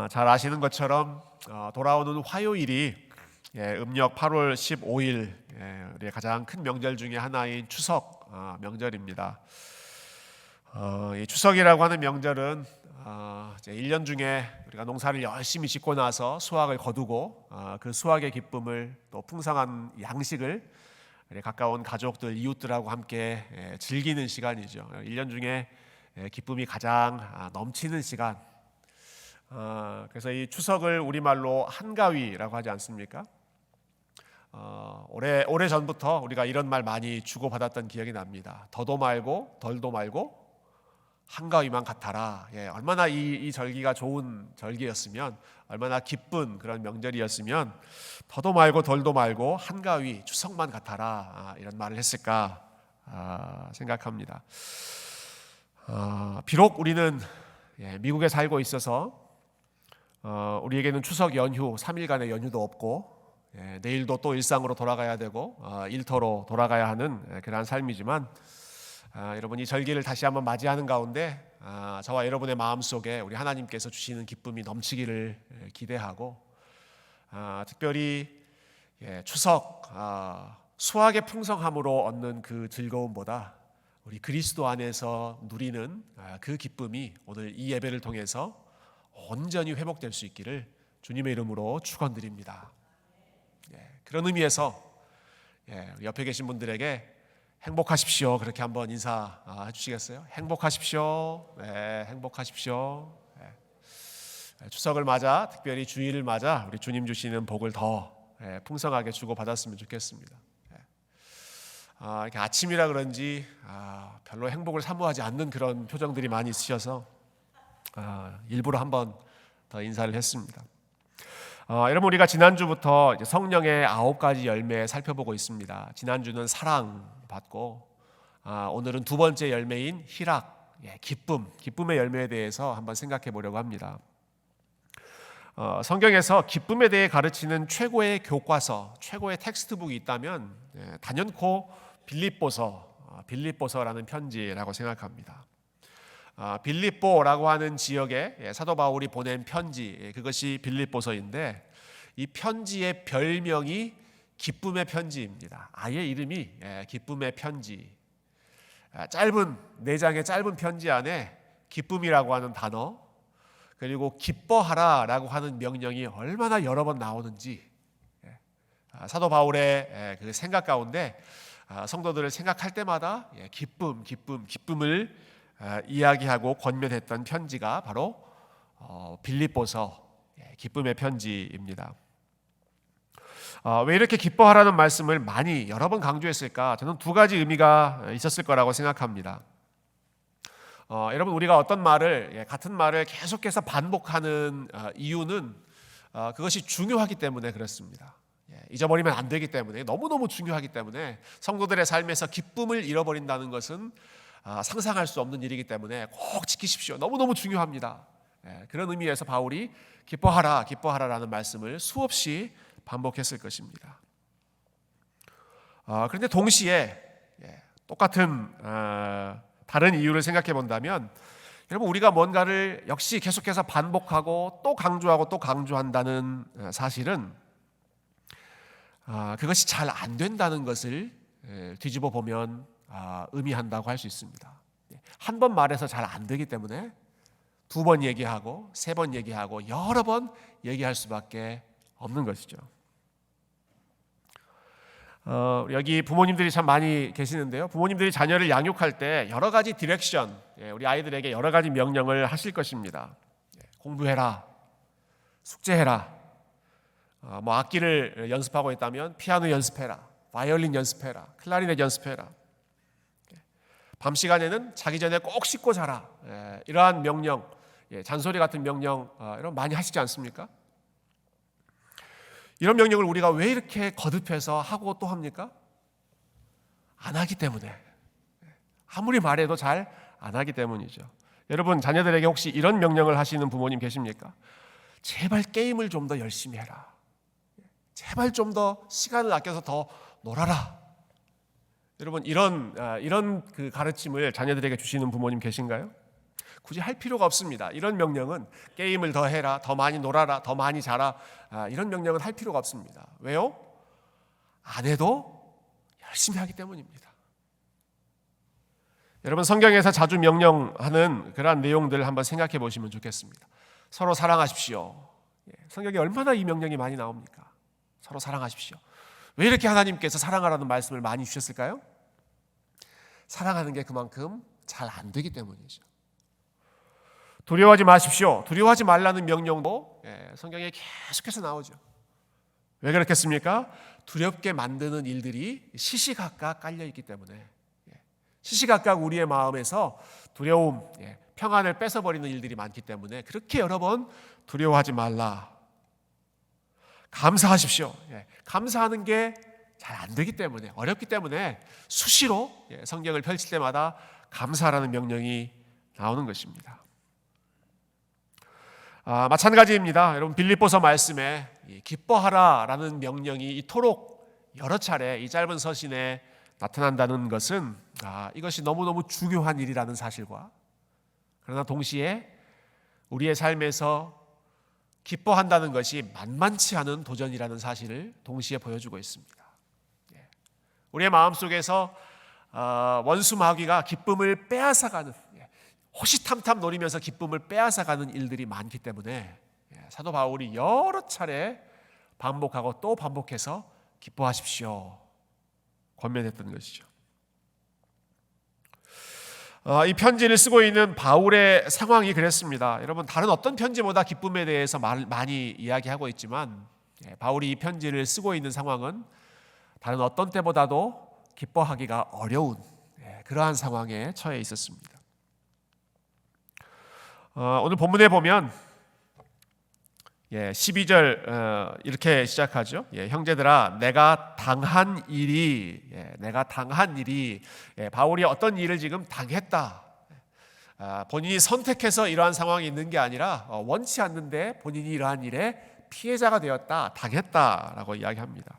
잘 아시는 것처럼 돌아오는 화요일이 음력 8월 15일 우리의 가장 큰 명절 중에 하나인 추석 명절입니다. 이 추석이라고 하는 명절은 이제 1년 중에 우리가 농사를 열심히 짓고 나서 수확을 거두고 그 수확의 기쁨을 또 풍성한 양식을 가까운 가족들, 이웃들하고 함께 즐기는 시간이죠. 1년 중에 기쁨이 가장 넘치는 시간. 그래서 이 추석을 우리말로 한가위라고 하지 않습니까? 오래 전부터 우리가 이런 말 많이 주고받았던 기억이 납니다. 더도 말고 덜도 말고 한가위만 같아라. 얼마나 이 절기가 좋은 절기였으면, 얼마나 기쁜 그런 명절이었으면 더도 말고 덜도 말고 한가위, 추석만 같아라, 이런 말을 했을까 생각합니다. 비록 우리는 미국에 살고 있어서 우리에게는 추석 연휴 3일간의 연휴도 없고 내일도 또 일상으로 돌아가야 되고 일터로 돌아가야 하는 그러한 삶이지만, 여러분 이 절기를 다시 한번 맞이하는 가운데 저와 여러분의 마음속에 우리 하나님께서 주시는 기쁨이 넘치기를 기대하고, 특별히 추석 수확의 풍성함으로 얻는 그 즐거움보다 우리 그리스도 안에서 누리는 그 기쁨이 오늘 이 예배를 통해서 온전히 회복될 수 있기를 주님의 이름으로 축원드립니다. 그런 의미에서 옆에 계신 분들에게 행복하십시오, 그렇게 한번 인사해 주시겠어요? 행복하십시오. 네, 행복하십시오. 추석을 맞아, 특별히 주일을 맞아 우리 주님 주시는 복을 더 풍성하게 주고 받았으면 좋겠습니다. 이렇게 아침이라 그런지 별로 행복을 사모하지 않는 그런 표정들이 많이 있으셔서 일부러 한번 더 인사를 했습니다. 여러분, 우리가 지난주부터 성령의 9가지 열매 살펴보고 있습니다. 지난주는 사랑 받고, 오늘은 두 번째 열매인 희락, 기쁨의 열매에 대해서 한번 생각해 보려고 합니다. 성경에서 기쁨에 대해 가르치는 최고의 교과서, 최고의 텍스트북이 있다면 단연코 빌립보서라는 편지라고 생각합니다. 빌립보라고 하는 지역에 사도 바울이 보낸 편지, 그것이 빌립보서인데, 이 편지의 별명이 기쁨의 편지입니다. 아예 이름이 기쁨의 편지. 짧은 4장의 짧은 편지 안에 기쁨이라고 하는 단어, 그리고 기뻐하라라고 하는 명령이 얼마나 여러 번 나오는지, 사도 바울의 그 생각 가운데 성도들을 생각할 때마다 기쁨을 이야기하고 권면했던 편지가 바로 빌립보서, 기쁨의 편지입니다. 왜 이렇게 기뻐하라는 말씀을 많이 여러 번 강조했을까? 저는 2가지 의미가 있었을 거라고 생각합니다. 여러분, 우리가 어떤 말을, 같은 말을 계속해서 반복하는 이유는 그것이 중요하기 때문에 그렇습니다. 잊어버리면 안 되기 때문에, 너무너무 중요하기 때문에, 성도들의 삶에서 기쁨을 잃어버린다는 것은 상상할 수 없는 일이기 때문에 꼭 지키십시오. 너무너무 중요합니다. 그런 의미에서 바울이 기뻐하라라는 말씀을 수없이 반복했을 것입니다. 그런데 동시에 똑같은 다른 이유를 생각해 본다면, 여러분, 우리가 뭔가를 역시 계속해서 반복하고 또 강조하고 또 강조한다는 사실은 그것이 잘 안 된다는 것을 뒤집어 보면 의미한다고 할 수 있습니다. 한 번 말해서 잘 안 되기 때문에 2번 얘기하고 3번 얘기하고 여러 번 얘기할 수밖에 없는 것이죠. 여기 부모님들이 참 많이 계시는데요. 부모님들이 자녀를 양육할 때 여러 가지 디렉션, 우리 아이들에게 여러 가지 명령을 하실 것입니다. 공부해라, 숙제해라, 악기를 연습하고 있다면 피아노 연습해라, 바이올린 연습해라, 클라리넷 연습해라, 밤 시간에는 자기 전에 꼭 씻고 자라, 이러한 명령, 잔소리 같은 명령, 이런 많이 하시지 않습니까? 이런 명령을 우리가 왜 이렇게 거듭해서 하고 또 합니까? 안 하기 때문에, 아무리 말해도 잘 안 하기 때문이죠. 여러분, 자녀들에게 혹시 이런 명령을 하시는 부모님 계십니까? 제발 게임을 좀 더 열심히 해라, 제발 좀 더 시간을 아껴서 더 놀아라. 여러분, 이런 그 가르침을 자녀들에게 주시는 부모님 계신가요? 굳이 할 필요가 없습니다. 이런 명령은 게임을 더 해라, 더 많이 놀아라, 더 많이 자라, 이런 명령은 할 필요가 없습니다. 왜요? 안 해도 열심히 하기 때문입니다. 여러분, 성경에서 자주 명령하는 그러한 내용들을 한번 생각해 보시면 좋겠습니다. 서로 사랑하십시오. 성경에 얼마나 이 명령이 많이 나옵니까? 서로 사랑하십시오. 왜 이렇게 하나님께서 사랑하라는 말씀을 많이 주셨을까요? 사랑하는 게 그만큼 잘 안 되기 때문이죠. 두려워하지 마십시오. 두려워하지 말라는 명령도 성경에 계속해서 나오죠. 왜 그렇겠습니까? 두렵게 만드는 일들이 시시각각 깔려있기 때문에, 시시각각 우리의 마음에서 두려움, 평안을 뺏어버리는 일들이 많기 때문에 그렇게 여러 번 두려워하지 말라. 감사하십시오. 감사하는 게 잘 안 되기 때문에, 어렵기 때문에 수시로 성경을 펼칠 때마다 감사하라는 명령이 나오는 것입니다. 마찬가지입니다. 여러분, 빌립보서 말씀에 기뻐하라라는 명령이 이토록 여러 차례 이 짧은 서신에 나타난다는 것은 이것이 너무너무 중요한 일이라는 사실과, 그러나 동시에 우리의 삶에서 기뻐한다는 것이 만만치 않은 도전이라는 사실을 동시에 보여주고 있습니다. 우리의 마음속에서 원수 마귀가 기쁨을 빼앗아가는, 호시탐탐 노리면서 기쁨을 빼앗아가는 일들이 많기 때문에 사도 바울이 여러 차례 반복하고 또 반복해서 기뻐하십시오 권면했던 것이죠. 이 편지를 쓰고 있는 바울의 상황이 그랬습니다. 여러분, 다른 어떤 편지보다 기쁨에 대해서 많이 이야기하고 있지만 바울이 이 편지를 쓰고 있는 상황은 다른 어떤 때보다도 기뻐하기가 어려운 그러한 상황에 처해 있었습니다. 오늘 본문에 보면 12절 이렇게 시작하죠. 형제들아, 내가 당한 일이 바울이 어떤 일을 지금 당했다. 본인이 선택해서 이러한 상황이 있는 게 아니라 원치 않는데 본인이 이러한 일에 피해자가 되었다, 당했다라고 이야기합니다.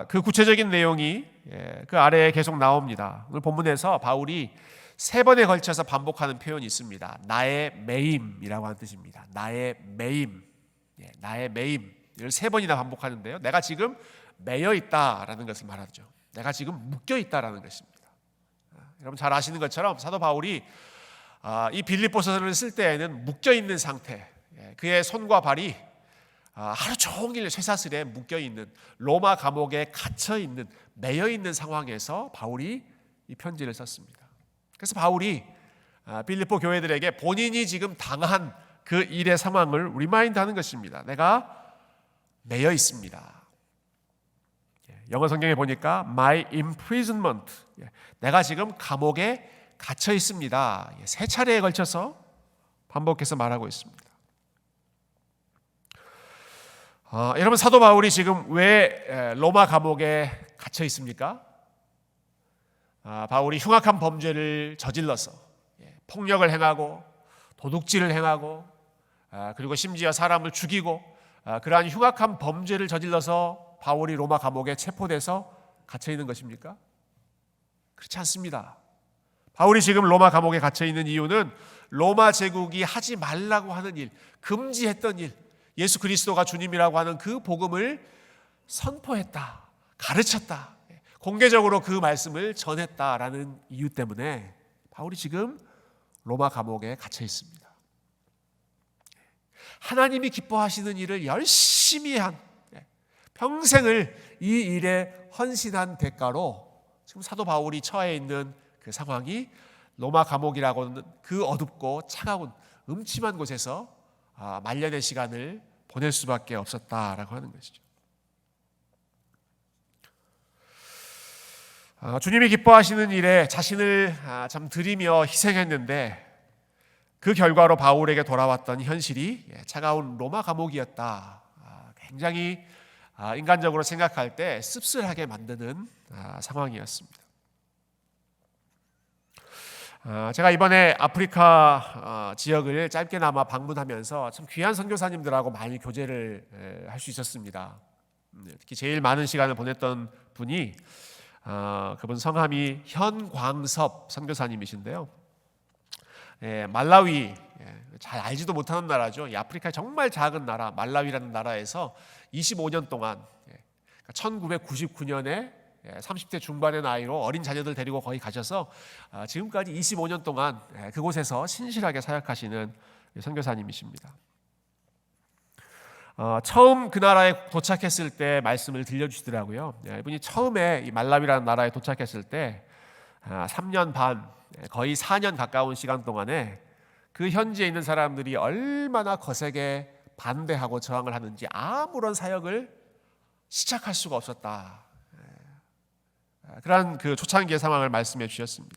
그 구체적인 내용이 그 아래에 계속 나옵니다. 오늘 본문에서 바울이 3번에 걸쳐서 반복하는 표현이 있습니다. 나의 매임이라고 하는 뜻입니다. 나의 매임, 나의 매임. 이걸 3번이나 반복하는데요. 내가 지금 매여 있다라는 것을 말하죠. 내가 지금 묶여 있다라는 것입니다. 여러분 잘 아시는 것처럼 사도 바울이 이 빌립보서를 쓸 때에는 묶여 있는 상태, 그의 손과 발이 하루 종일 쇠사슬에 묶여 있는, 로마 감옥에 갇혀 있는, 매여 있는 상황에서 바울이 이 편지를 썼습니다. 그래서 바울이 빌립보 교회들에게 본인이 지금 당한 그 일의 상황을 리마인드하는 것입니다. 내가 매여 있습니다. 영어 성경에 보니까 my imprisonment, 내가 지금 감옥에 갇혀 있습니다. 3차례에 걸쳐서 반복해서 말하고 있습니다. 여러분, 사도 바울이 지금 왜 로마 감옥에 갇혀 있습니까? 바울이 흉악한 범죄를 저질러서 폭력을 행하고 도둑질을 행하고 그리고 심지어 사람을 죽이고 그러한 흉악한 범죄를 저질러서 바울이 로마 감옥에 체포돼서 갇혀 있는 것입니까? 그렇지 않습니다. 바울이 지금 로마 감옥에 갇혀 있는 이유는 로마 제국이 하지 말라고 하는 일, 금지했던 일, 예수 그리스도가 주님이라고 하는 그 복음을 선포했다, 가르쳤다, 공개적으로 그 말씀을 전했다라는 이유 때문에 바울이 지금 로마 감옥에 갇혀 있습니다. 하나님이 기뻐하시는 일을 열심히 한, 평생을 이 일에 헌신한 대가로 지금 사도 바울이 처해 있는 그 상황이 로마 감옥이라고 하는 그 어둡고 차가운 음침한 곳에서 말년의 시간을 보낼 수밖에 없었다라고 하는 것이죠. 주님이 기뻐하시는 일에 자신을 참 드리며 희생했는데 그 결과로 바울에게 돌아왔던 현실이 차가운 로마 감옥이었다. 굉장히 인간적으로 생각할 때 씁쓸하게 만드는 상황이었습니다. 제가 이번에 아프리카 지역을 짧게나마 방문하면서 참 귀한 선교사님들하고 많이 교제를 할 수 있었습니다. 특히 제일 많은 시간을 보냈던 분이 그분 성함이 현광섭 선교사님이신데요. 말라위, 잘 알지도 못하는 나라죠. 이 아프리카의 정말 작은 나라 말라위라는 나라에서 25년 동안 1999년에 30대 중반의 나이로 어린 자녀들 데리고 거기 가셔서 지금까지 25년 동안 그곳에서 신실하게 사역하시는 선교사님이십니다. 처음 그 나라에 도착했을 때 말씀을 들려주시더라고요. 이분이 처음에 이 말라위라는 나라에 도착했을 때 3년 반, 거의 4년 가까운 시간 동안에 그 현지에 있는 사람들이 얼마나 거세게 반대하고 저항을 하는지 아무런 사역을 시작할 수가 없었다. 그러한 그 초창기의 상황을 말씀해 주셨습니다.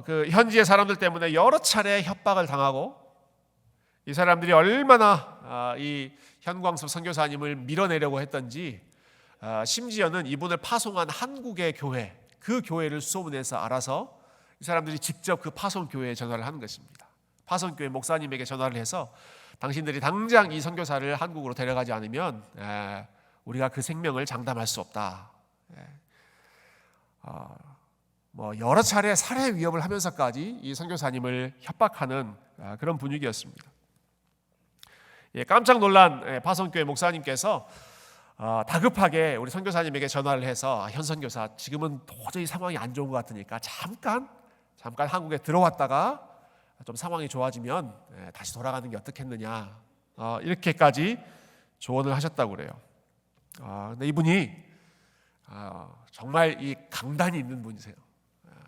그 현지의 사람들 때문에 여러 차례 협박을 당하고 이 사람들이 얼마나 이 현광섭 선교사님을 밀어내려고 했던지 심지어는 이분을 파송한 한국의 교회, 그 교회를 수소문해서 알아서 이 사람들이 직접 그 파송교회에 전화를 하는 것입니다. 파송교회 목사님에게 전화를 해서 당신들이 당장 이 선교사를 한국으로 데려가지 않으면 우리가 그 생명을 장담할 수 없다. 여러 차례 살해 위협을 하면서까지 이 선교사님을 협박하는 그런 분위기였습니다. 깜짝 놀란 파송교회 목사님께서 다급하게 우리 선교사님에게 전화를 해서 현 선교사 지금은 도저히 상황이 안 좋은 것 같으니까 잠깐 한국에 들어왔다가 좀 상황이 좋아지면 다시 돌아가는 게 어떻겠느냐 이렇게까지 조언을 하셨다고 그래요. 근데 이분이 정말 이 강단이 있는 분이세요.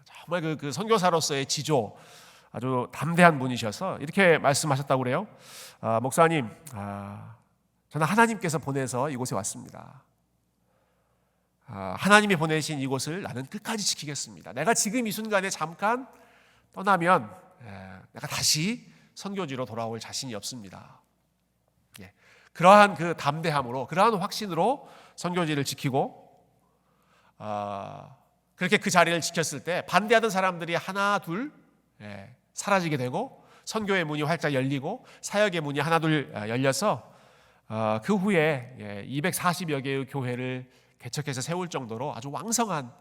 정말 그 선교사로서의 지조 아주 담대한 분이셔서 이렇게 말씀하셨다고 그래요. 목사님, 저는 하나님께서 보내서 이곳에 왔습니다. 하나님이 보내신 이곳을 나는 끝까지 지키겠습니다. 내가 지금 이 순간에 잠깐 떠나면 내가 다시 선교지로 돌아올 자신이 없습니다. 그러한 그 담대함으로, 그러한 확신으로 선교지를 지키고 그렇게 그 자리를 지켰을 때 반대하던 사람들이 하나 둘 사라지게 되고 선교의 문이 활짝 열리고 사역의 문이 하나 둘 열려서 그 후에 240여 개의 교회를 개척해서 세울 정도로 아주 왕성한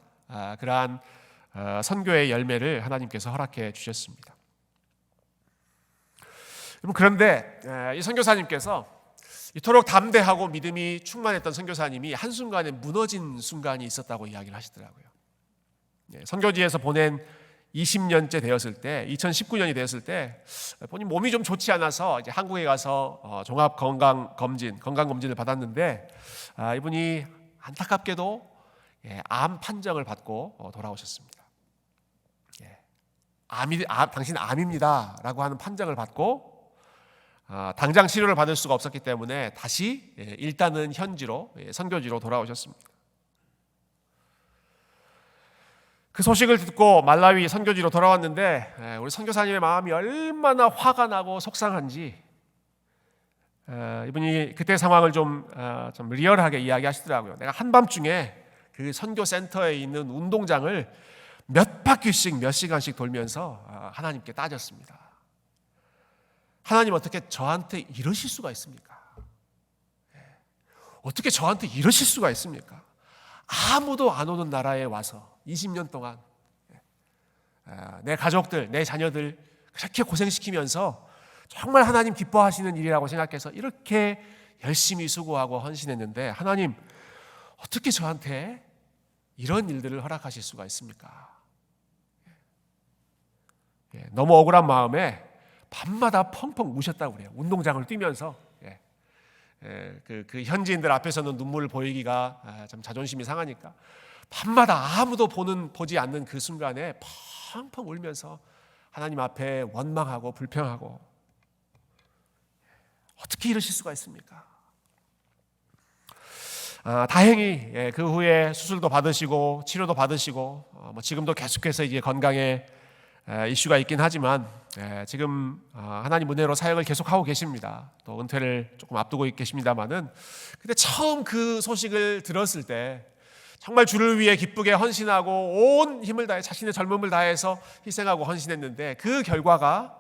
그러한 선교의 열매를 하나님께서 허락해 주셨습니다. 그런데 이 선교사님께서 이토록 담대하고 믿음이 충만했던 선교사님이 한순간에 무너진 순간이 있었다고 이야기를 하시더라고요. 선교지에서 보낸 20년째 되었을 때, 2019년이 되었을 때 본인 몸이 좀 좋지 않아서 이제 한국에 가서 종합 건강 검진을 받았는데 이분이 안타깝게도 암 판정을 받고 돌아오셨습니다. 당신 암입니다라고 하는 판정을 받고 당장 치료를 받을 수가 없었기 때문에 다시 일단은 현지로 선교지로 돌아오셨습니다. 그 소식을 듣고 말라위 선교지로 돌아왔는데 우리 선교사님의 마음이 얼마나 화가 나고 속상한지 이분이 그때 상황을 좀 리얼하게 이야기하시더라고요. 내가 한밤중에 그 선교센터에 있는 운동장을 몇 바퀴씩 몇 시간씩 돌면서 하나님께 따졌습니다. 하나님 어떻게 저한테 이러실 수가 있습니까? 어떻게 저한테 이러실 수가 있습니까? 아무도 안 오는 나라에 와서 20년 동안 내 가족들, 내 자녀들 그렇게 고생시키면서 정말 하나님 기뻐하시는 일이라고 생각해서 이렇게 열심히 수고하고 헌신했는데 하나님 어떻게 저한테 이런 일들을 허락하실 수가 있습니까? 너무 억울한 마음에 밤마다 펑펑 우셨다고 그래요. 운동장을 뛰면서 그 현지인들 앞에서는 눈물을 보이기가 좀 자존심이 상하니까 밤마다 아무도 보지 않는 그 순간에 펑펑 울면서 하나님 앞에 원망하고 불평하고 어떻게 이러실 수가 있습니까? 다행히 그 후에 수술도 받으시고 치료도 받으시고 지금도 계속해서 이제 건강에 이슈가 있긴 하지만 지금 하나님 은혜로 사역을 계속하고 계십니다. 또 은퇴를 조금 앞두고 계십니다만은 근데 처음 그 소식을 들었을 때 정말 주를 위해 기쁘게 헌신하고 온 힘을 다해 자신의 젊음을 다해서 희생하고 헌신했는데 그 결과가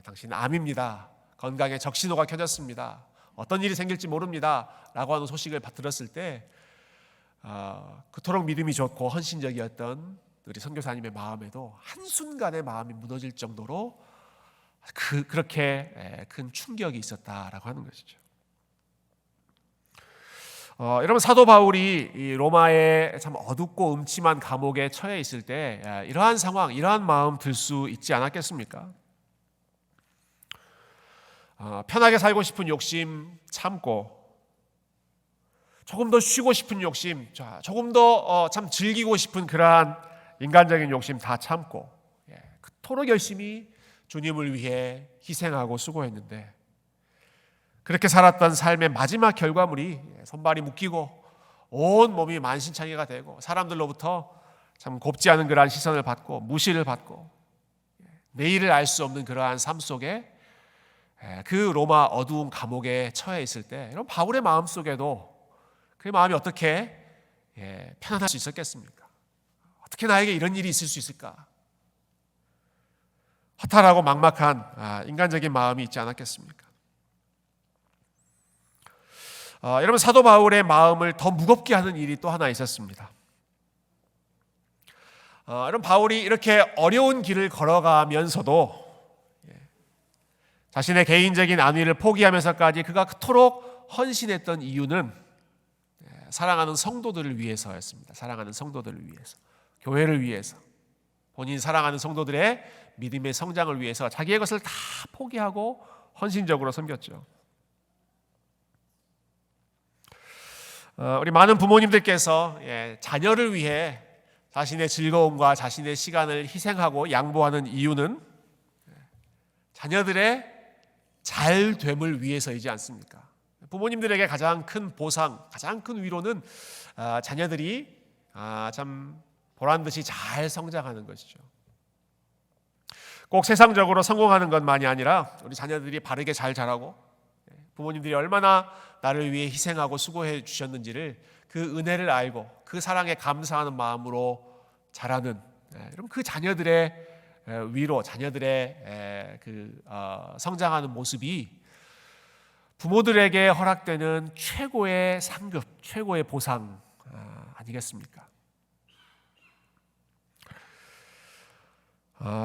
당신 암입니다. 건강에 적신호가 켜졌습니다. 어떤 일이 생길지 모릅니다. 라고 하는 소식을 들었을 때 그토록 믿음이 좋고 헌신적이었던 우리 선교사님의 마음에도 한순간에 마음이 무너질 정도로 그렇게 큰 충격이 있었다라고 하는 것이죠. 여러분, 사도 바울이 이 로마의 참 어둡고 음침한 감옥에 처해 있을 때 이러한 상황, 이러한 마음 들 수 있지 않았겠습니까? 편하게 살고 싶은 욕심 참고, 조금 더 쉬고 싶은 욕심, 조금 더 참 즐기고 싶은 그러한 인간적인 욕심 다 참고 그토록 열심히 주님을 위해 희생하고 수고했는데, 그렇게 살았던 삶의 마지막 결과물이 손발이 묶이고 온 몸이 만신창이가 되고 사람들로부터 참 곱지 않은 그러한 시선을 받고 무시를 받고 내일을 알 수 없는 그러한 삶 속에 그 로마 어두운 감옥에 처해 있을 때, 이런 바울의 마음 속에도 그 마음이 어떻게 편안할 수 있었겠습니까? 어떻게 나에게 이런 일이 있을 수 있을까? 허탈하고 막막한 인간적인 마음이 있지 않았겠습니까? 여러분, 사도 바울의 마음을 더 무겁게 하는 일이 또 하나 있었습니다. 여러분, 바울이 이렇게 어려운 길을 걸어가면서도 자신의 개인적인 안위를 포기하면서까지 그가 그토록 헌신했던 이유는 사랑하는 성도들을 위해서였습니다. 사랑하는 성도들을 위해서, 교회를 위해서, 본인 사랑하는 성도들의 믿음의 성장을 위해서 자기의 것을 다 포기하고 헌신적으로 섬겼죠. 우리 많은 부모님들께서 자녀를 위해 자신의 즐거움과 자신의 시간을 희생하고 양보하는 이유는 자녀들의 잘됨을 위해서이지 않습니까? 부모님들에게 가장 큰 보상, 가장 큰 위로는 자녀들이 참 보란듯이 잘 성장하는 것이죠. 꼭 세상적으로 성공하는 것만이 아니라 우리 자녀들이 바르게 잘 자라고 부모님들이 얼마나 나를 위해 희생하고 수고해 주셨는지를, 그 은혜를 알고 그 사랑에 감사하는 마음으로 자라는, 여러분, 그 자녀들의 위로, 자녀들의 성장하는 모습이 부모들에게 허락되는 최고의 상급, 최고의 보상 아니겠습니까?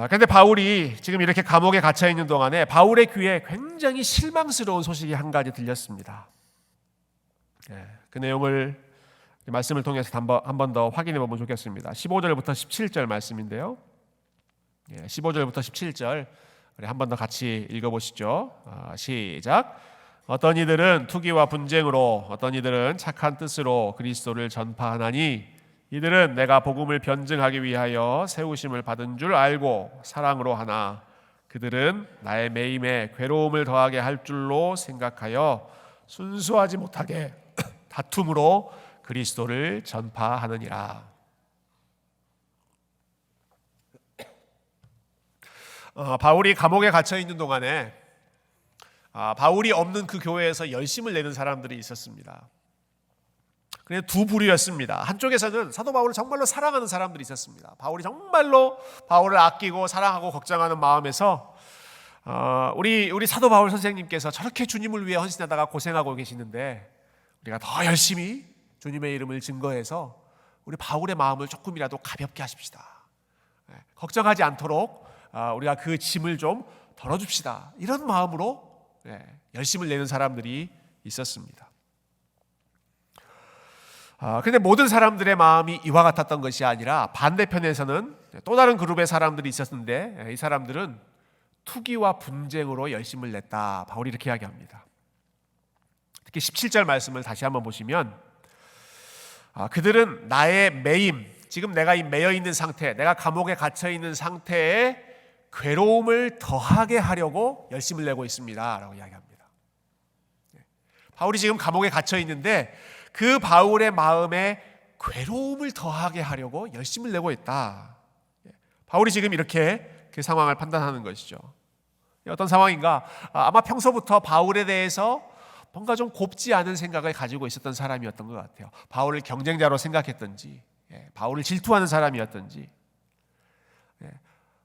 그런데 바울이 지금 이렇게 감옥에 갇혀 있는 동안에 바울의 귀에 굉장히 실망스러운 소식이 한 가지 들렸습니다. 그 내용을 말씀을 통해서 한 번 더 확인해 보면 좋겠습니다. 15절부터 17절 말씀인데요. 15절부터 17절 우리 한 번 더 같이 읽어보시죠. 시작. 어떤 이들은 투기와 분쟁으로, 어떤 이들은 착한 뜻으로 그리스도를 전파하나니, 이들은 내가 복음을 변증하기 위하여 세우심을 받은 줄 알고 사랑으로 하나, 그들은 나의 매임에 괴로움을 더하게 할 줄로 생각하여 순수하지 못하게 다툼으로 그리스도를 전파하느니라. 바울이 감옥에 갇혀 있는 동안에 바울이 없는 그 교회에서 열심을 내는 사람들이 있었습니다. 그냥 두 부류였습니다. 한쪽에서는 사도 바울을 정말로 사랑하는 사람들이 있었습니다. 바울이 정말로 바울을 아끼고 사랑하고 걱정하는 마음에서 우리 사도 바울 선생님께서 저렇게 주님을 위해 헌신하다가 고생하고 계시는데 우리가 더 열심히 주님의 이름을 증거해서 우리 바울의 마음을 조금이라도 가볍게 하십시다. 걱정하지 않도록 우리가 그 짐을 좀 덜어줍시다. 이런 마음으로 열심을 내는 사람들이 있었습니다. 그런데 모든 사람들의 마음이 이와 같았던 것이 아니라 반대편에서는 또 다른 그룹의 사람들이 있었는데, 이 사람들은 투기와 분쟁으로 열심을 냈다. 바울이 이렇게 이야기합니다. 특히 17절 말씀을 다시 한번 보시면, 그들은 나의 매임, 지금 내가 이 매여 있는 상태, 내가 감옥에 갇혀 있는 상태에 괴로움을 더하게 하려고 열심을 내고 있습니다 라고 이야기합니다. 바울이 지금 감옥에 갇혀 있는데 그 바울의 마음에 괴로움을 더하게 하려고 열심을 내고 있다. 바울이 지금 이렇게 그 상황을 판단하는 것이죠. 어떤 상황인가? 아마 평소부터 바울에 대해서 뭔가 좀 곱지 않은 생각을 가지고 있었던 사람이었던 것 같아요. 바울을 경쟁자로 생각했던지, 바울을 질투하는 사람이었던지,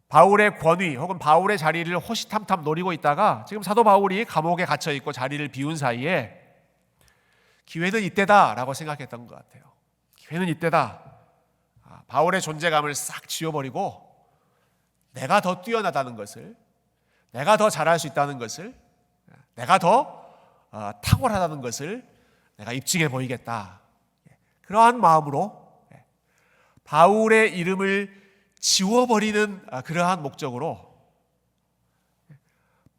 바울의 권위 혹은 바울의 자리를 호시탐탐 노리고 있다가 지금 사도 바울이 감옥에 갇혀 있고 자리를 비운 사이에 기회는 이때다라고 생각했던 것 같아요. 기회는 이때다. 바울의 존재감을 싹 지워버리고 내가 더 뛰어나다는 것을, 내가 더 잘할 수 있다는 것을, 내가 더 탁월하다는 것을 내가 입증해 보이겠다. 그러한 마음으로 바울의 이름을 지워버리는 그러한 목적으로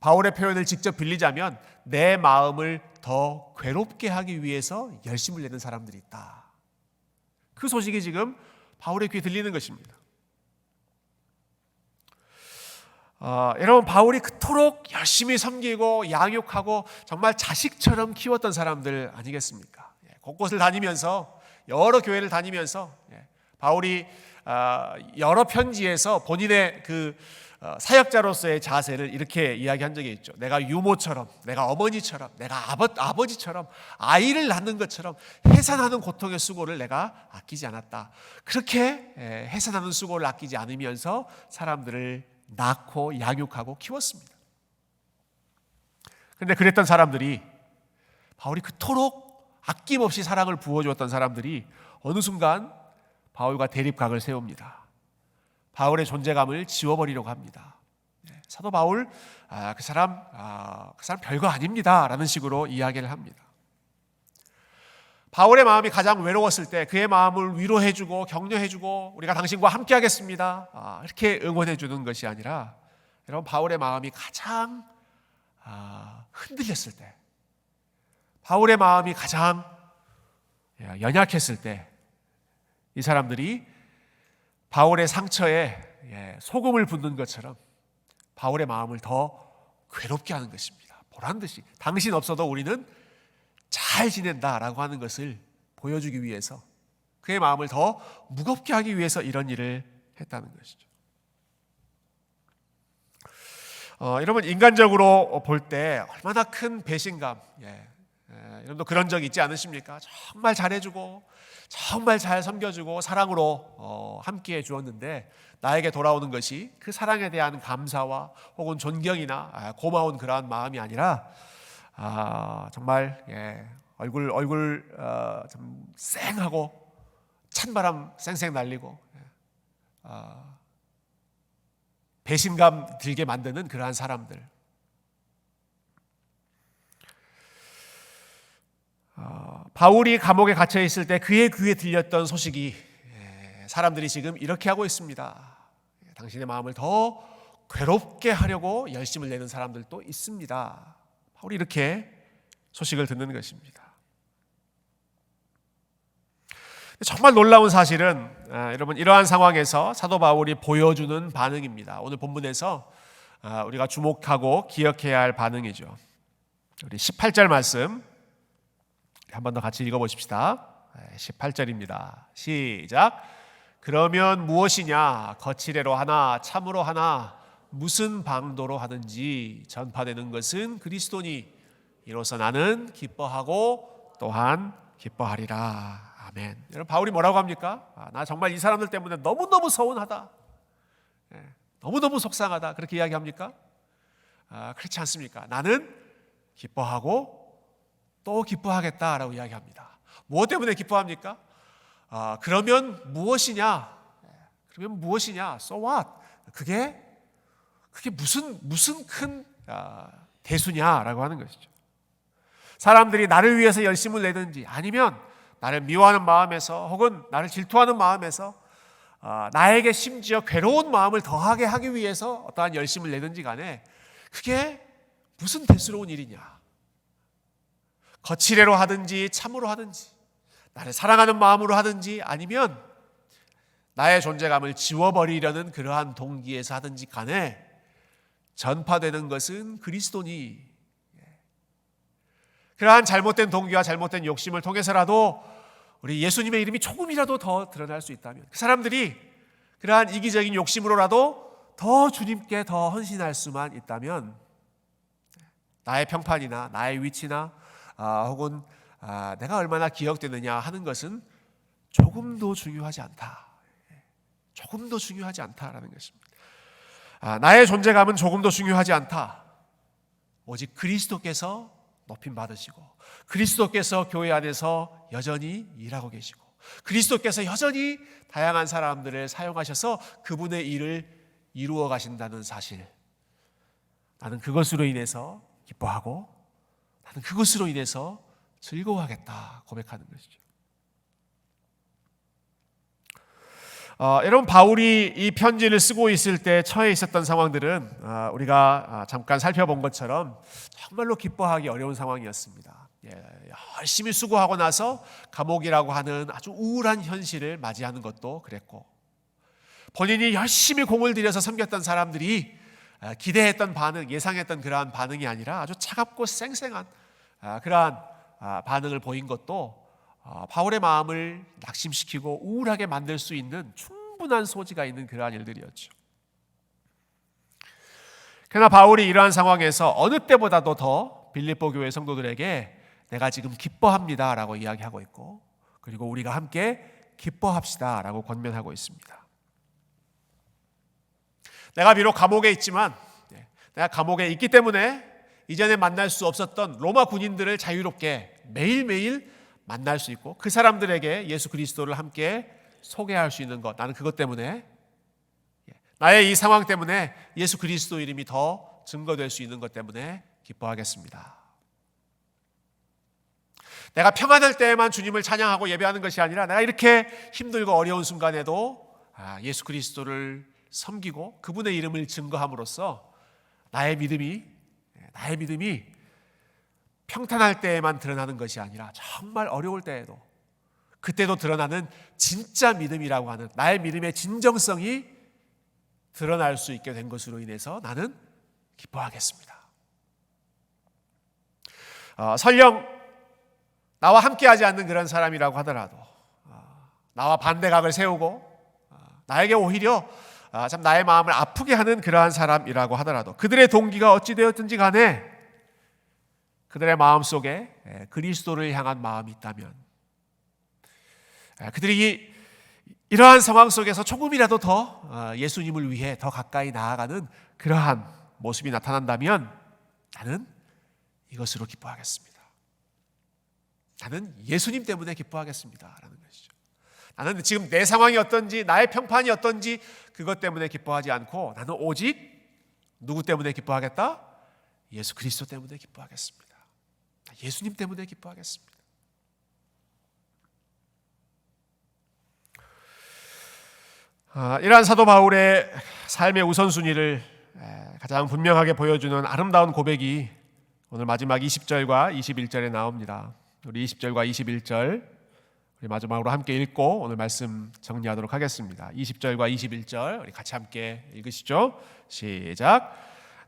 바울의 표현을 직접 빌리자면 내 마음을 더 괴롭게 하기 위해서 열심을 내는 사람들이 있다. 그 소식이 지금 바울의 귀에 들리는 것입니다. 여러분, 바울이 그토록 열심히 섬기고 양육하고 정말 자식처럼 키웠던 사람들 아니겠습니까? 곳곳을 다니면서, 여러 교회를 다니면서 바울이 여러 편지에서 본인의 그 사역자로서의 자세를 이렇게 이야기한 적이 있죠. 내가 유모처럼, 내가 어머니처럼, 내가 아버지처럼 아이를 낳는 것처럼 해산하는 고통의 수고를 내가 아끼지 않았다. 그렇게 해산하는 수고를 아끼지 않으면서 사람들을 낳고 양육하고 키웠습니다. 그런데 그랬던 사람들이, 바울이 그토록 아낌없이 사랑을 부어주었던 사람들이 어느 순간 바울과 대립각을 세웁니다. 바울의 존재감을 지워버리려고 합니다. 사도 바울, 그 사람 별거 아닙니다 라는 식으로 이야기를 합니다. 바울의 마음이 가장 외로웠을 때 그의 마음을 위로해주고 격려해주고 우리가 당신과 함께 하겠습니다 이렇게 응원해주는 것이 아니라, 여러분, 바울의 마음이 가장 흔들렸을 때, 바울의 마음이 가장 연약했을 때 이 사람들이 바울의 상처에 소금을 붓는 것처럼 바울의 마음을 더 괴롭게 하는 것입니다. 보란 듯이 당신 없어도 우리는 잘 지낸다라고 하는 것을 보여주기 위해서, 그의 마음을 더 무겁게 하기 위해서 이런 일을 했다는 것이죠. 여러분, 인간적으로 볼 때 얼마나 큰 배신감, 여러분도 그런 적 있지 않으십니까? 정말 잘해주고 정말 잘 섬겨주고 사랑으로 함께해 주었는데 나에게 돌아오는 것이 그 사랑에 대한 감사와 혹은 존경이나 고마운 그러한 마음이 아니라 정말 얼굴 좀 쌩하고 찬바람 쌩쌩 날리고 배신감 들게 만드는 그러한 사람들. 바울이 감옥에 갇혀 있을 때 그의 귀에 들렸던 소식이, 사람들이 지금 이렇게 하고 있습니다. 당신의 마음을 더 괴롭게 하려고 열심을 내는 사람들도 있습니다. 바울이 이렇게 소식을 듣는 것입니다. 정말 놀라운 사실은 여러분, 이러한 상황에서 사도 바울이 보여주는 반응입니다. 오늘 본문에서 우리가 주목하고 기억해야 할 반응이죠. 우리 18절 말씀 한 번 더 같이 읽어보십시다. 18절입니다. 시작. 그러면 무엇이냐? 거칠애로 하나 참으로 하나 무슨 방도로 하든지 전파되는 것은 그리스도니 이로써 나는 기뻐하고 또한 기뻐하리라. 아멘. 여러분, 바울이 뭐라고 합니까? 나 정말 이 사람들 때문에 너무너무 서운하다, 너무너무 속상하다, 그렇게 이야기합니까? 그렇지 않습니까? 나는 기뻐하고 또 기뻐하겠다라고 이야기합니다. 무엇 때문에 기뻐합니까? 그러면 무엇이냐? 그러면 무엇이냐? So what? 그게 무슨 큰 대수냐라고 하는 것이죠. 사람들이 나를 위해서 열심을 내든지 아니면 나를 미워하는 마음에서 혹은 나를 질투하는 마음에서 나에게 심지어 괴로운 마음을 더하게 하기 위해서 어떠한 열심을 내든지 간에 그게 무슨 대수로운 일이냐? 거칠애로 하든지 참으로 하든지 나를 사랑하는 마음으로 하든지 아니면 나의 존재감을 지워버리려는 그러한 동기에서 하든지 간에 전파되는 것은 그리스도니, 그러한 잘못된 동기와 잘못된 욕심을 통해서라도 우리 예수님의 이름이 조금이라도 더 드러날 수 있다면, 그 사람들이 그러한 이기적인 욕심으로라도 더 주님께 더 헌신할 수만 있다면 나의 평판이나 나의 위치나 혹은 내가 얼마나 기억되느냐 하는 것은 조금도 중요하지 않다. 조금도 중요하지 않다라는 것입니다. 나의 존재감은 조금도 중요하지 않다. 오직 그리스도께서 높임 받으시고 그리스도께서 교회 안에서 여전히 일하고 계시고 그리스도께서 여전히 다양한 사람들을 사용하셔서 그분의 일을 이루어 가신다는 사실, 나는 그것으로 인해서 기뻐하고 나는 그것으로 인해서 즐거워하겠다 고백하는 것이죠. 여러분, 바울이 이 편지를 쓰고 있을 때 처해 있었던 상황들은 우리가 잠깐 살펴본 것처럼 정말로 기뻐하기 어려운 상황이었습니다. 열심히 수고하고 나서 감옥이라고 하는 아주 우울한 현실을 맞이하는 것도 그랬고, 본인이 열심히 공을 들여서 섬겼던 사람들이 기대했던 반응, 예상했던 그러한 반응이 아니라 아주 차갑고 쌩쌩한 그러한 반응을 보인 것도 바울의 마음을 낙심시키고 우울하게 만들 수 있는 충분한 소지가 있는 그러한 일들이었죠. 그러나 바울이 이러한 상황에서 어느 때보다도 더 빌립보 교회 성도들에게 내가 지금 기뻐합니다 라고 이야기하고 있고, 그리고 우리가 함께 기뻐합시다 라고 권면하고 있습니다. 내가 비록 감옥에 있지만, 내가 감옥에 있기 때문에 이전에 만날 수 없었던 로마 군인들을 자유롭게 매일매일 만날 수 있고, 그 사람들에게 예수 그리스도를 함께 소개할 수 있는 것, 나는 그것 때문에, 나의 이 상황 때문에 예수 그리스도 이름이 더 증거될 수 있는 것 때문에 기뻐하겠습니다. 내가 평안할 때에만 주님을 찬양하고 예배하는 것이 아니라 내가 이렇게 힘들고 어려운 순간에도 예수 그리스도를 섬기고 그분의 이름을 증거함으로써 나의 믿음이 평탄할 때에만 드러나는 것이 아니라 정말 어려울 때에도, 그때도 드러나는 진짜 믿음이라고 하는 나의 믿음의 진정성이 드러날 수 있게 된 것으로 인해서 나는 기뻐하겠습니다. 설령 나와 함께하지 않는 그런 사람이라고 하더라도, 나와 반대각을 세우고 나에게 오히려 참 나의 마음을 아프게 하는 그러한 사람이라고 하더라도, 그들의 동기가 어찌 되었든지 간에 그들의 마음속에 그리스도를 향한 마음이 있다면, 그들이 이러한 상황 속에서 조금이라도 더 예수님을 위해 더 가까이 나아가는 그러한 모습이 나타난다면 나는 이것으로 기뻐하겠습니다. 나는 예수님 때문에 기뻐하겠습니다 라는 것이죠. 나는 지금 내 상황이 어떤지, 나의 평판이 어떤지 그것 때문에 기뻐하지 않고, 나는 오직 누구 때문에 기뻐하겠다? 예수 그리스도 때문에 기뻐하겠습니다. 예수님 때문에 기뻐하겠습니다. 이러한 사도 바울의 삶의 우선순위를 가장 분명하게 보여주는 아름다운 고백이 오늘 마지막 20절과 21절에 나옵니다. 우리 20절과 21절 우리 마지막으로 함께 읽고 오늘 말씀 정리하도록 하겠습니다. 20절과 21절 우리 같이 함께 읽으시죠. 시작.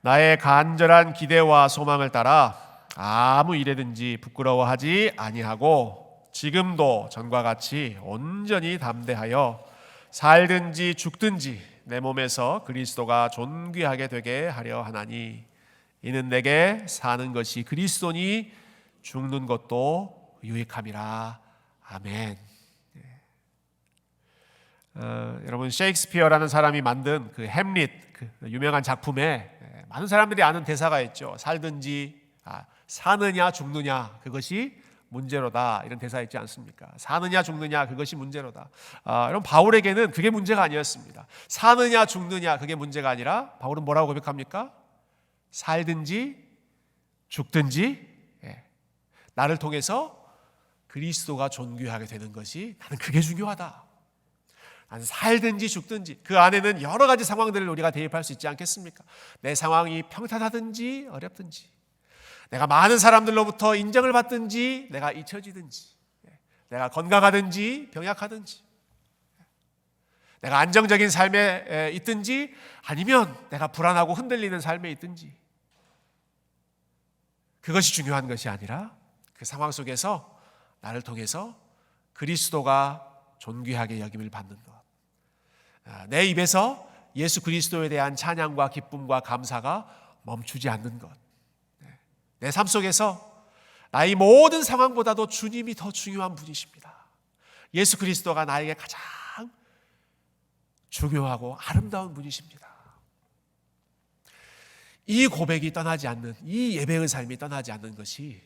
나의 간절한 기대와 소망을 따라 아무 일에든지 부끄러워하지 아니하고 지금도 전과 같이 온전히 담대하여 살든지 죽든지 내 몸에서 그리스도가 존귀하게 되게 하려 하나니, 이는 내게 사는 것이 그리스도니 죽는 것도 유익함이라. 아멘. 여러분, 셰익스피어라는 사람이 만든 그 햄릿, 그 유명한 작품에 많은 사람들이 아는 대사가 있죠. 사느냐 죽느냐 그것이 문제로다, 이런 대사 있지 않습니까? 사느냐 죽느냐 그것이 문제로다. 여러분, 바울에게는 그게 문제가 아니었습니다. 사느냐 죽느냐 그게 문제가 아니라 바울은 뭐라고 고백합니까? 살든지 죽든지 나를 통해서 그리스도가 존귀하게 되는 것이, 나는 그게 중요하다. 나는 살든지 죽든지 그 안에는 여러 가지 상황들을 우리가 대입할 수 있지 않겠습니까? 내 상황이 평탄하든지 어렵든지, 내가 많은 사람들로부터 인정을 받든지 내가 잊혀지든지, 내가 건강하든지 병약하든지, 내가 안정적인 삶에 있든지 아니면 내가 불안하고 흔들리는 삶에 있든지, 그것이 중요한 것이 아니라 그 상황 속에서 나를 통해서 그리스도가 존귀하게 여김을 받는 것, 내 입에서 예수 그리스도에 대한 찬양과 기쁨과 감사가 멈추지 않는 것, 내 삶 속에서 나의 모든 상황보다도 주님이 더 중요한 분이십니다. 예수 그리스도가 나에게 가장 중요하고 아름다운 분이십니다. 이 고백이 떠나지 않는, 이 예배의 삶이 떠나지 않는 것이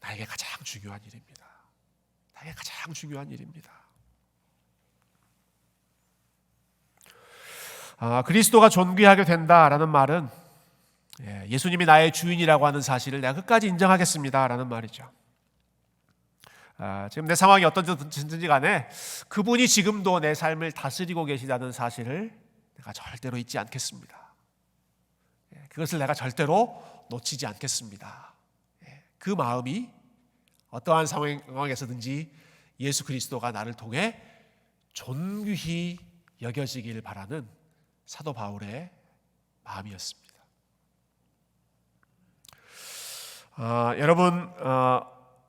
나에게 가장 중요한 일입니다. 이게 가장 중요한 일입니다. 그리스도가 존귀하게 된다라는 말은 예수님이 나의 주인이라고 하는 사실을 내가 끝까지 인정하겠습니다라는 말이죠. 지금 내 상황이 어떤지 간에 그분이 지금도 내 삶을 다스리고 계시다는 사실을 내가 절대로 잊지 않겠습니다. 그것을 내가 절대로 놓치지 않겠습니다. 그 마음이 어떠한 상황에서든지 예수 그리스도가 나를 통해 존귀히 여겨지길 바라는 사도 바울의 마음이었습니다. 여러분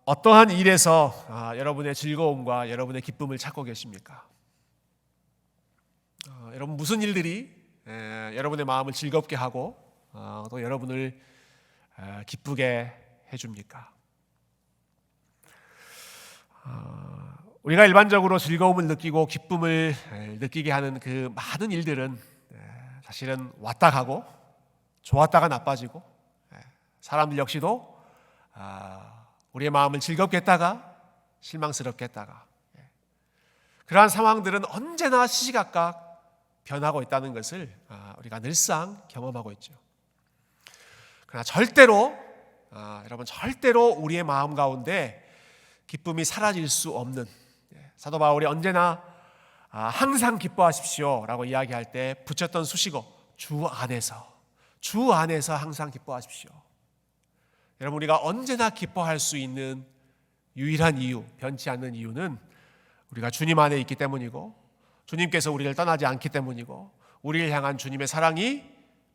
어떠한 일에서 여러분의 즐거움과 여러분의 기쁨을 찾고 계십니까? 여러분 무슨 일들이 여러분의 마음을 즐겁게 하고 또 여러분을 기쁘게 해줍니까? 우리가 일반적으로 즐거움을 느끼고 기쁨을 느끼게 하는 그 많은 일들은 사실은 왔다 가고 좋았다가 나빠지고 사람들 역시도 우리의 마음을 즐겁게 했다가 실망스럽게 했다가 그러한 상황들은 언제나 시시각각 변하고 있다는 것을 우리가 늘상 경험하고 있죠. 그러나 여러분 절대로 우리의 마음 가운데 기쁨이 사라질 수 없는, 사도 바울이 언제나 항상 기뻐하십시오 라고 이야기할 때 붙였던 수식어 주 안에서 항상 기뻐하십시오. 여러분 우리가 언제나 기뻐할 수 있는 유일한 이유, 변치 않는 이유는 우리가 주님 안에 있기 때문이고 주님께서 우리를 떠나지 않기 때문이고 우리를 향한 주님의 사랑이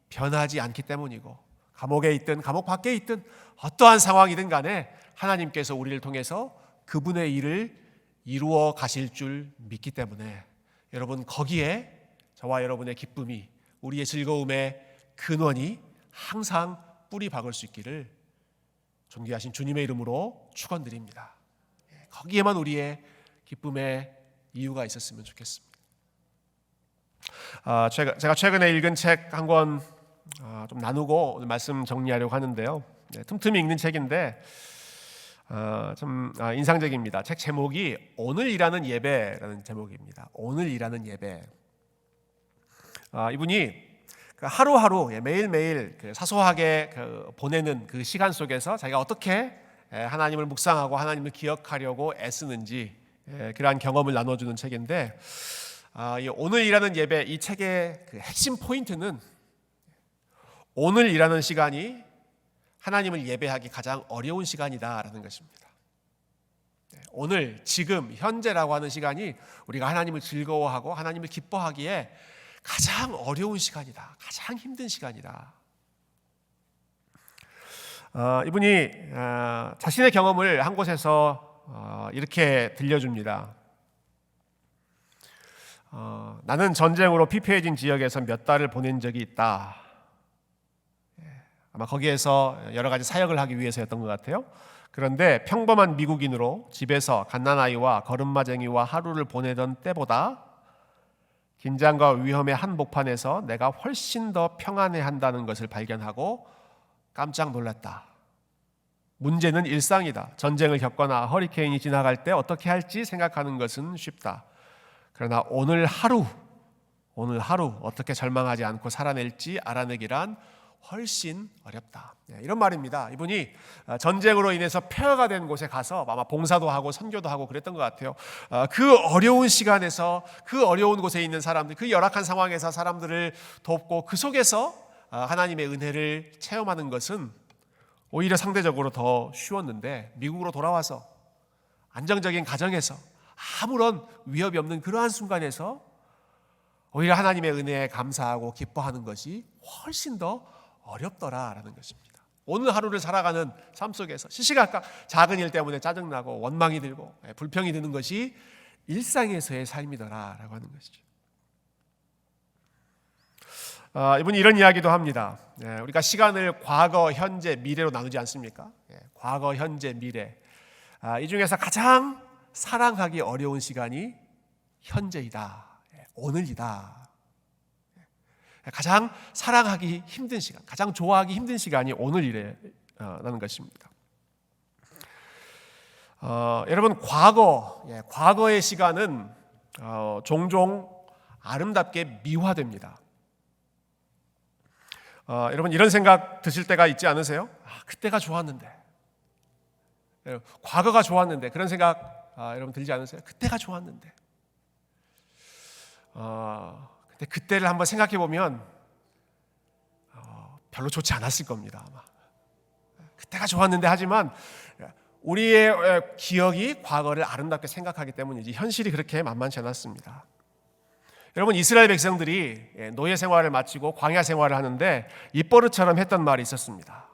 변하지 않기 때문이고 감옥에 있든 감옥 밖에 있든 어떠한 상황이든 간에 하나님께서 우리를 통해서 그분의 일을 이루어 가실 줄 믿기 때문에 여러분 거기에 저와 여러분의 기쁨이 우리의 즐거움의 근원이 항상 뿌리 박을 수 있기를 존귀하신 주님의 이름으로 축원드립니다. 거기에만 우리의 기쁨의 이유가 있었으면 좋겠습니다. 제가 최근에 읽은 책 한 권 좀 나누고 오늘 말씀 정리하려고 하는데요. 틈틈이 읽는 책인데 좀 인상적입니다. 책 제목이 오늘 일하는 예배라는 제목입니다. 오늘 일하는 예배. 이분이 하루하루 매일매일 사소하게 보내는 그 시간 속에서 자기가 어떻게 하나님을 묵상하고 하나님을 기억하려고 애쓰는지 그러한 경험을 나눠주는 책인데 오늘 일하는 예배 이 책의 그 핵심 포인트는 오늘 일하는 시간이 하나님을 예배하기 가장 어려운 시간이다라는 것입니다. 오늘, 지금, 현재라고 하는 시간이 우리가 하나님을 즐거워하고 하나님을 기뻐하기에 가장 어려운 시간이다. 가장 힘든 시간이다. 이분이 자신의 경험을 한 곳에서 이렇게 들려줍니다. 나는 전쟁으로 피폐해진 지역에서 몇 달을 보낸 적이 있다. 아마 거기에서 여러 가지 사역을 하기 위해서였던 것 같아요. 그런데 평범한 미국인으로 집에서 갓난아이와 걸음마쟁이와 하루를 보내던 때보다 긴장과 위험의 한복판에서 내가 훨씬 더 평안해한다는 것을 발견하고 깜짝 놀랐다. 문제는 일상이다. 전쟁을 겪거나 허리케인이 지나갈 때 어떻게 할지 생각하는 것은 쉽다. 그러나 오늘 하루 어떻게 절망하지 않고 살아낼지 알아내기란 훨씬 어렵다. 이런 말입니다. 이분이 전쟁으로 인해서 폐허가 된 곳에 가서 아마 봉사도 하고 선교도 하고 그랬던 것 같아요. 그 어려운 시간에서 그 어려운 곳에 있는 사람들, 그 열악한 상황에서 사람들을 돕고 그 속에서 하나님의 은혜를 체험하는 것은 오히려 상대적으로 더 쉬웠는데 미국으로 돌아와서 안정적인 가정에서 아무런 위협이 없는 그러한 순간에서 오히려 하나님의 은혜에 감사하고 기뻐하는 것이 훨씬 더 어렵더라라는 것입니다. 오늘 하루를 살아가는 삶 속에서 시시각각 작은 일 때문에 짜증나고 원망이 들고 불평이 드는 것이 일상에서의 삶이더라라고 하는 것이죠. 이분이 이런 이야기도 합니다. 우리가 시간을 과거, 현재, 미래로 나누지 않습니까? 과거, 현재, 미래. 이 중에서 가장 사랑하기 어려운 시간이 현재이다. 오늘이다. 가장 사랑하기 힘든 시간, 가장 좋아하기 힘든 시간이 오늘이라는 것입니다. 여러분 과거의 시간은 종종 아름답게 미화됩니다. 여러분 이런 생각 드실 때가 있지 않으세요? 그때가 좋았는데, 과거가 좋았는데, 그런 생각 여러분 들지 않으세요? 그때가 좋았는데. 근데 그때를 한번 생각해 보면 별로 좋지 않았을 겁니다. 아마. 그때가 좋았는데 하지만 우리의 기억이 과거를 아름답게 생각하기 때문이지 현실이 그렇게 만만치 않았습니다. 여러분 이스라엘 백성들이 노예 생활을 마치고 광야 생활을 하는데 입버릇처럼 했던 말이 있었습니다.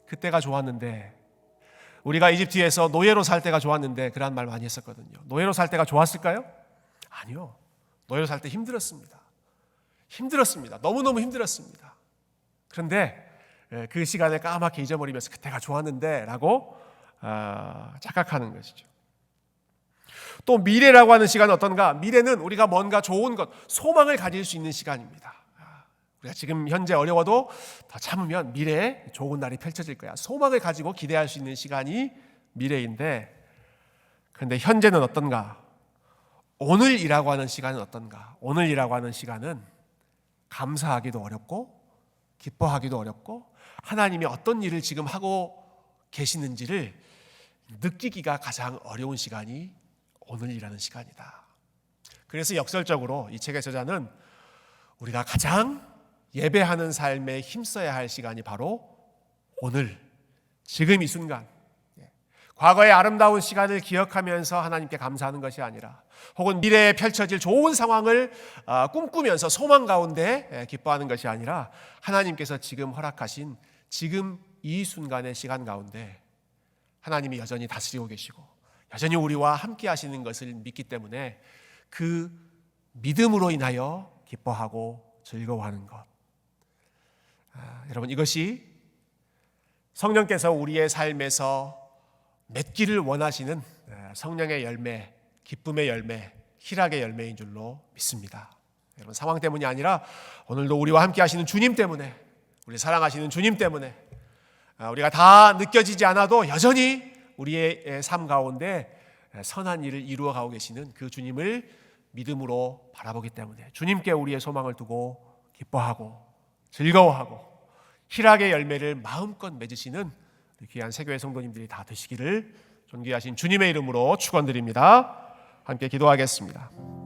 그때가 좋았는데, 우리가 이집트에서 노예로 살 때가 좋았는데, 그런 말 많이 했었거든요. 노예로 살 때가 좋았을까요? 아니요. 노예로 살 때 힘들었습니다. 너무너무 힘들었습니다. 그런데 그 시간을 까맣게 잊어버리면서 그때가 좋았는데 라고 착각하는 것이죠. 또 미래라고 하는 시간은 어떤가? 미래는 우리가 뭔가 좋은 것, 소망을 가질 수 있는 시간입니다. 우리가 지금 현재 어려워도 더 참으면 미래에 좋은 날이 펼쳐질 거야. 소망을 가지고 기대할 수 있는 시간이 미래인데, 그런데 현재는 어떤가? 오늘이라고 하는 시간은 어떤가? 오늘이라고 하는 시간은 감사하기도 어렵고 기뻐하기도 어렵고 하나님이 어떤 일을 지금 하고 계시는지를 느끼기가 가장 어려운 시간이 오늘이라는 시간이다. 그래서 역설적으로 이 책의 저자는 우리가 가장 예배하는 삶에 힘써야 할 시간이 바로 오늘, 지금 이 순간, 과거의 아름다운 시간을 기억하면서 하나님께 감사하는 것이 아니라, 혹은 미래에 펼쳐질 좋은 상황을 꿈꾸면서 소망 가운데 기뻐하는 것이 아니라, 하나님께서 지금 허락하신 지금 이 순간의 시간 가운데 하나님이 여전히 다스리고 계시고 여전히 우리와 함께 하시는 것을 믿기 때문에 그 믿음으로 인하여 기뻐하고 즐거워하는 것. 여러분 이것이 성령께서 우리의 삶에서 맺기를 원하시는 성령의 열매, 기쁨의 열매, 희락의 열매인 줄로 믿습니다. 여러분 상황 때문이 아니라 오늘도 우리와 함께 하시는 주님 때문에, 우리 사랑하시는 주님 때문에, 우리가 다 느껴지지 않아도 여전히 우리의 삶 가운데 선한 일을 이루어 가고 계시는 그 주님을 믿음으로 바라보기 때문에 주님께 우리의 소망을 두고 기뻐하고 즐거워하고 희락의 열매를 마음껏 맺으시는 귀한 세교회 성도님들이 다 되시기를 존귀하신 주님의 이름으로 축원드립니다. 함께 기도하겠습니다.